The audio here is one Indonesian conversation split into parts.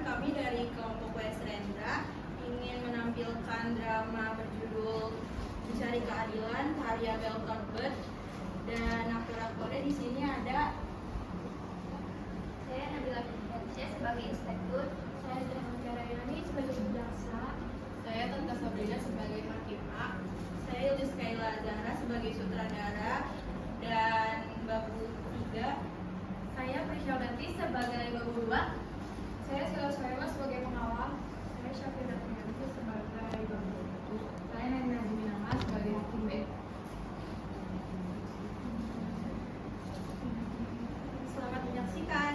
kami dari kelompok WS Rendra ingin menampilkan drama berjudul Mencari Keadilan karya Bertolt Brecht, dan aktor-aktornya di sini ada saya Nabila Fitriansyah sebagai inspektur, saya Zahra Carayani sebagai jaksa, saya Tanta Sabrina sebagai hakim A, saya Yudis Kaila Zahra sebagai sutradara, dan Babu 3. saya Prisya Ganti sebagai babu 2, saya Sila Soema sebagai pengawal, saya Syafira Priyanti sebagai babu 1, saya Nena Jiminama sebagai hakim B. Selamat menyaksikan.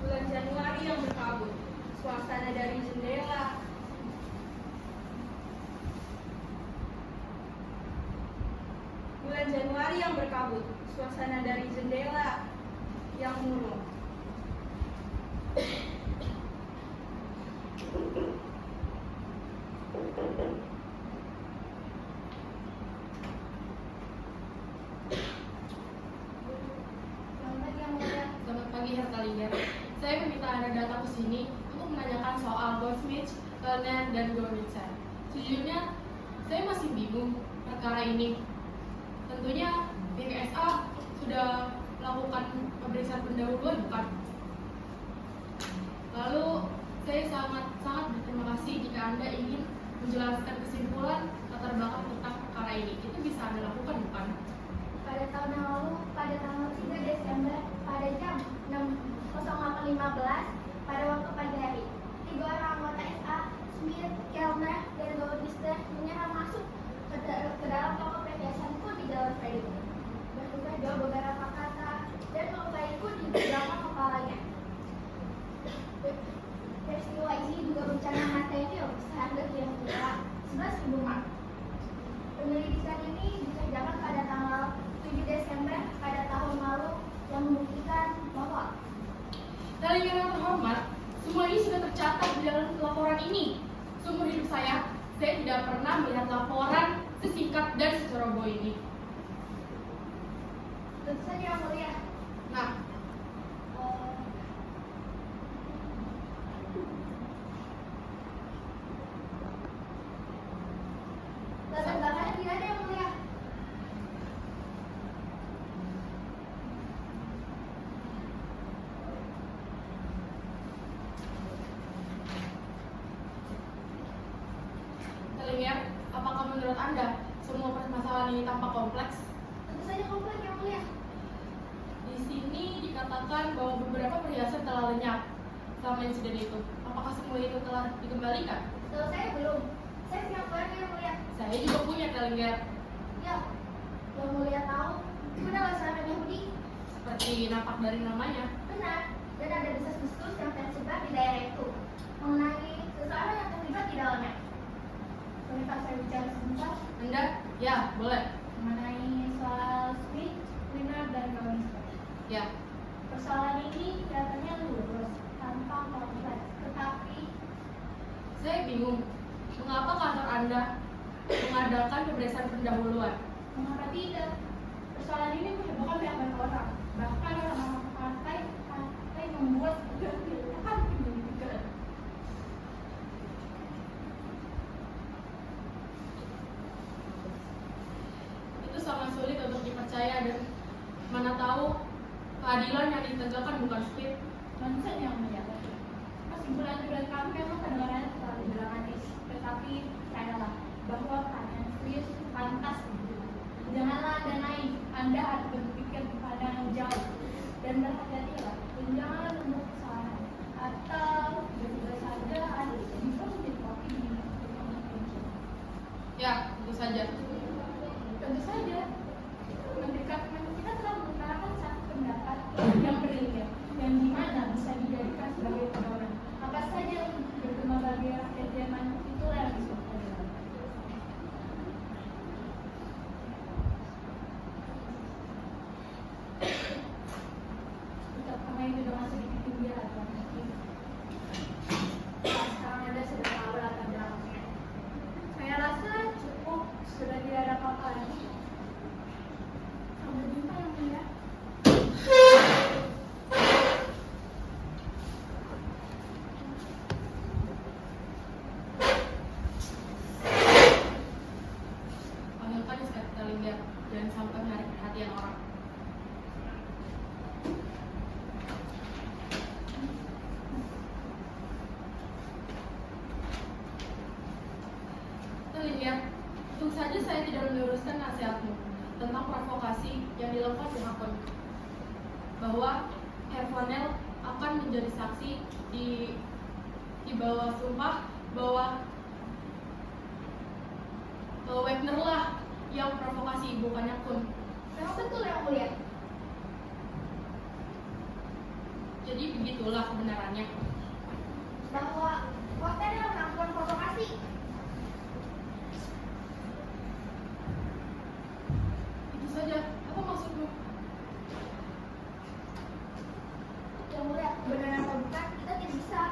Bulan Januari yang berkabut, suasana dari jendela. Bulan Januari yang berkabut, suasana dari jendela yang murung. Selamat pagi Herta Linggar. Saya meminta Anda datang ke sini untuk menanyakan soal Goldsmith, Kellner, dan Gornitzer. Sejujurnya, saya masih bingung perkara ini. Tentunya BKSA sudah melakukan pemeriksaan pendahuluan, bukan? Lalu, saya sangat berterima kasih jika Anda ingin menjelaskan kesimpulan latar belakang tentang perkara ini. Itu bisa Anda lakukan, bukan? Pada tahun yang lalu, pada tanggal 3 Desember, pada jam 08.15, pada waktu pagi hari, 3 orang anggota SA, Smith, Kellner, dan Gornitzer menyerang masuk ke dalam toko perhiasanku di Jalan Fredo. Bertukar beberapa kata dan melukaiku di belakang kepalanya. Peristiwa ini juga bencana material seharga yang tidak 11.000 mark. Penyelidikan ini dikerjakan pada tanggal 7 Desember pada tahun lalu yang membuktikan bahwa Kalian yang terhormat, semua ini sudah tercatat di dalam laporan ini. Seumur hidup saya tidak pernah melihat laporan sesingkat dan seceroboh ini. tentu saja yang mulia. Nah, Latar belakangnya tidak ada yang mulia. Kalian, apakah menurut Anda semua permasalahan ini tampak kompleks? Tentu saja kompleks yang mulia. Di sini dikatakan bahwa beberapa perhiasan telah lenyap selama insiden itu. Apakah semua itu telah dikembalikan? Kalau saya belum. Saya punya keluarga yang mulia. Saya juga punya kalian, Ya, yang mulia tahu itu adalah seorang Yahudi. seperti nampak dari namanya. Benar. Dan ada desas-desus yang tersebar di daerah itu mengenai seseorang yang terlibat di dalamnya. Bolehkah saya bicara sebentar Anda? Ya, boleh. mengenai soal Smith, Kellner, dan Gornitzer? Ya, Persoalan ini kelihatannya lurus, tanpa kompleks, tetapi saya bingung. Mengapa kantor Anda mengadakan pemeriksaan pendahuluan? mengapa tidak? Persoalan ini menghebohkan banyak orang, bahkan orang-orang partai membuat kegiatan penyelidikan. Itu sangat sulit untuk dipercaya, dan mana tahu keadilan yang ditegakkan bukan Smith. Tentu saja yang mulia. Kesimpulan kami memang kedengarannya terlalu dramatis, tetapi adalah bahwa keadaan serius pantas dibunuh. Janganlah Anda naif, Anda harus berpikir kepada yang jauh dan berhati-hatilah. Dan janganlah membuat kesalahan atau tiba-tiba saja Anda bisa menjadi Ya, tentu saja. Tentu saja. Kita telah mengutarakan satu pendapat yang berilmiah, yang dimana bisa dijadikan sebagai pedoman. Apa saja yang berkembang bagi rakyat Jerman itulah yang disebut pedoman. Untuk pemain pedoman sedikit tinggi atau mungkin. Sekarang Anda sudah tahu latar belakangnya. Saya rasa cukup, sudah tidak ada apa-apa lagi. Sampai jumpa yang mulia. Panggilkan Inspektur Kalingger dan sampai menarik perhatian orang. Kalingger, untung saja saya tidak meluruskan nasihatmu tentang provokasi yang dilakukan pihak bahwa Hervanel akan menjadi saksi di bawah sumpah bahwa Wagner lah yang provokasi, bukannya Kun. Memang betul yang mulia. Jadi begitulah kebenarannya. Bahwa Wagner yang melakukan provokasi. Itu saja. Apa maksudmu? Yang mulia, kebenaran atau bukan, kita tidak bisa.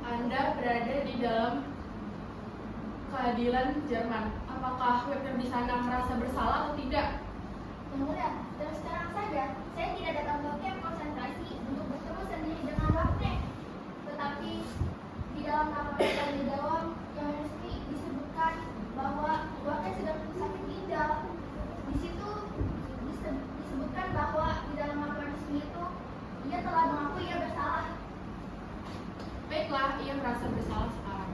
Anda berada di dalam keadilan Jerman. Apakah Wagner di sana merasa bersalah atau tidak? Yang mulia, terus terang saja, saya tidak datang ke camp konsentrasi untuk bertemu sendiri dengan Wagner. Tetapi di dalam laporan tanggung jawab yang resmi disebutkan bahwa Wagner sedang sakit ginjal. Di situ disebutkan bahwa di dalam laporan resmi itu ia telah mengakui ia bersalah. Baiklah, ia merasa bersalah sekarang.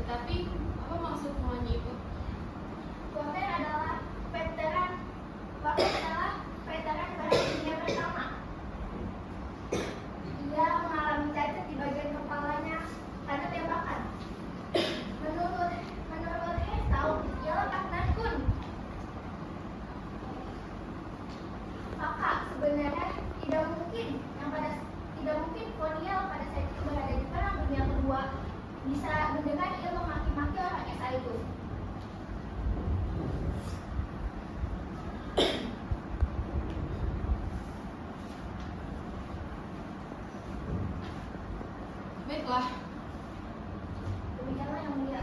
Tetapi, apa maksudmu hanya itu? Wagner adalah veteran perang dunia pertama. Ia mengalami cacat di bagian kepalanya karena tembakan. Menurut Hestau, ialah partner Kun. Maka sebenarnya tidak mungkin Koniel pada saat itu berada di perang dunia kedua bisa mendengar ia memaki-maki orang SA itu. Baiklah, Demikianlah yang mulia.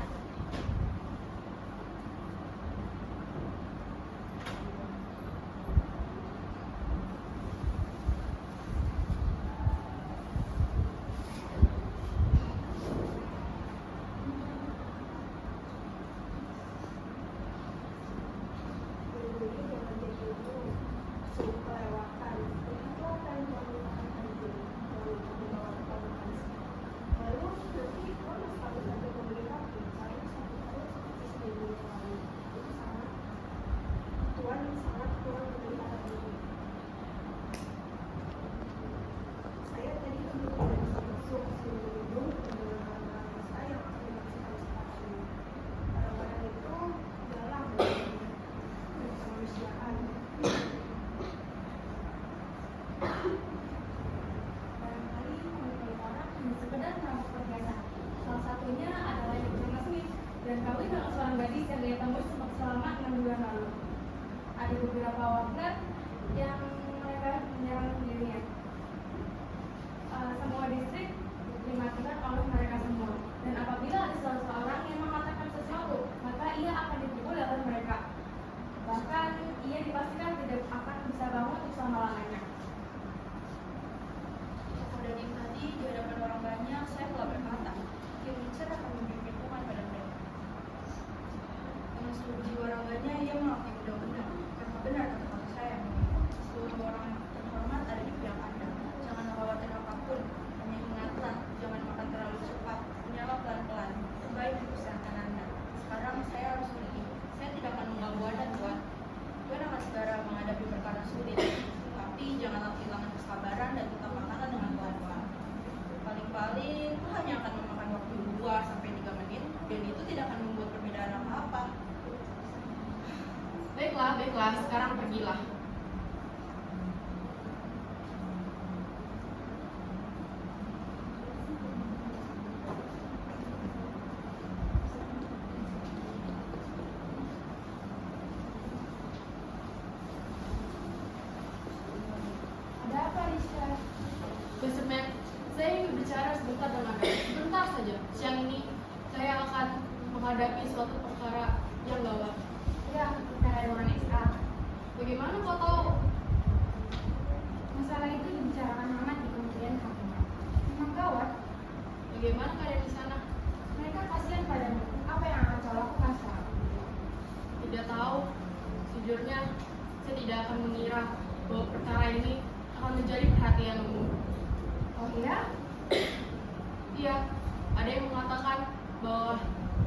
Salah satunya adalah Jonas Smith dan kawin dengan seorang gadis yang dia temui selama 6 bulan lalu. Ada beberapa Wagner yang mereka menyerang dirinya. Semua distrik dimatikan oleh mereka semua. Dan apabila ada salah seorang yang mengatakan sesuatu, maka ia akan dipukul oleh mereka. Bahkan ia dipastikan tidak akan bisa bangun untuk selama-lamanya. Dan yang tadi di hadapan orang banyak saya telah berkata, Kim Mitchell akan memberi hukuman pada mereka. Dengan seluruh jiwa raganya ia mengakui benar-benar karena benar kata-kata saya. Seluruh orang terhormat ada di pihak Anda. Jangan khawatir apapun, hanya kesabaran dan tetap makanan dengan pelan-pelan. Paling-paling itu hanya akan memakan waktu 2-3 menit dan itu tidak akan membuat perbedaan apa-apa. Baiklah, sekarang pergilah. Ada apa, Lisa? Mr. Man, saya ingin berbicara sebentar dengan Anda. Sebentar saja. Siang ini saya akan menghadapi suatu perkara yang gawat. Ya, perkara ruangan SA. Bagaimana kau tahu? Masalah itu dibicarakan hangat di Kementerian Kehakiman. Memang gawat. Bagaimana keadaan di sana? Mereka kasihan padamu. Apa yang akan kau lakukan sekarang? Tidak tahu. Sejujurnya, saya tidak akan mengira bahwa perkara ini akan menjadi perhatian umum. Oh iya? Iya, ada yang mengatakan bahwa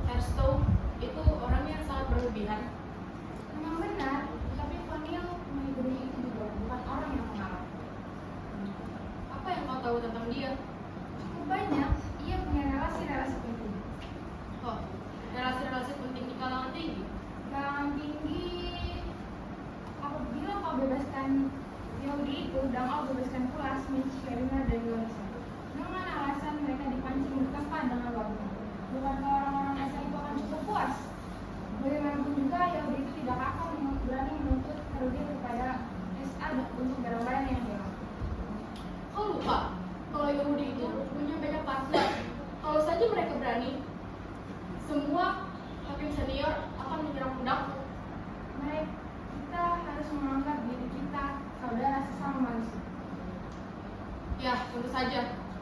Herstow itu orang yang sangat berlebihan. Memang benar, tapi Vanil menghiburi itu juga bukan orang yang mengarang. Apa yang kau tahu tentang dia? Cukup banyak, ia punya relasi-relasi penting. Oh, relasi-relasi penting di kalangan tinggi. Kalangan tinggi, apabila kau bebaskan Yodi itu dan kau bebaskan pula Smith, Sherina, dan Yonisa dengan alasan mereka dipancing bertempat dengan wabah. Bukankah orang-orang SA itu akan cukup puas? Bagaimanapun juga Yodi itu tidak akan berani menuntut kerugian kepada SA untuk barang-barang yang hilang. Kau lupa kalau Yahudi itu punya banyak partner. Kalau saja mereka berani, semua hakim senior akan menyerang pundakku. Kita harus menganggap diri kita saudara sesama manusia. Ya, tentu saja.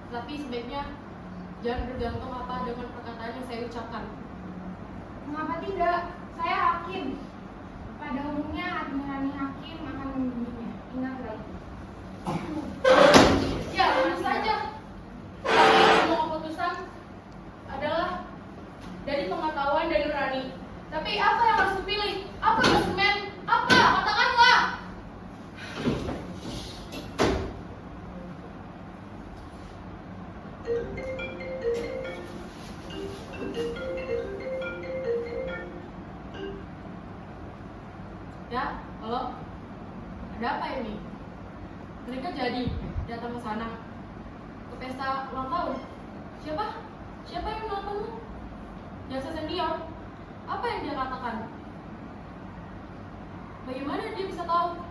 Tapi sebaiknya jangan bergantung apa dengan perkataan yang saya ucapkan. Mengapa tidak? Saya hakim. Pada umumnya hati nurani hakim akan membimbingnya. Ingatlah itu. Ya, tentu saja. Tapi semua keputusan adalah dari pengetahuan dan nurani. Tapi apa yang harus dipilih? Apa Mas? Apa? Katakanlah. Ya, halo. Ada apa ini? Mereka jadi datang ke sana ke pesta ulang tahun. Siapa? Siapa yang melakukannya? Jaksa senior. Apa yang dia katakan? Bagaimana dia bisa tahu?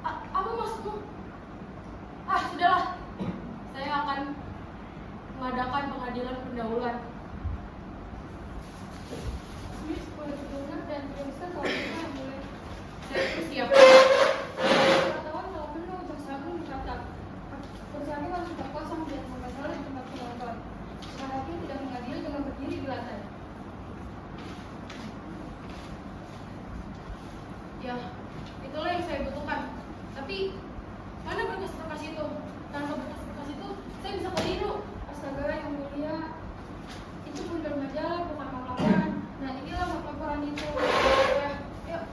Apa maksudmu? Sudahlah. Saya akan mengadakan pengadilan pendahuluan. Smith boleh benar dan Princeton kalau kita mulai. Saya siap. Pengetahuan kalau penuh jaksa agung mencatat. Kursi masih tak kosong dan sampai sore di tempat penonton. Hakim tidak mengadili dengan berdiri di lantai. Ya, itulah yang saya butuhkan. Tapi mana berkas-berkas itu? Tanpa berkas-berkas itu, saya bisa keliru. Astaga yang mulia, itu bundar majalah bukan mau laporan. Nah inilah mau laporan itu. Ya, yuk.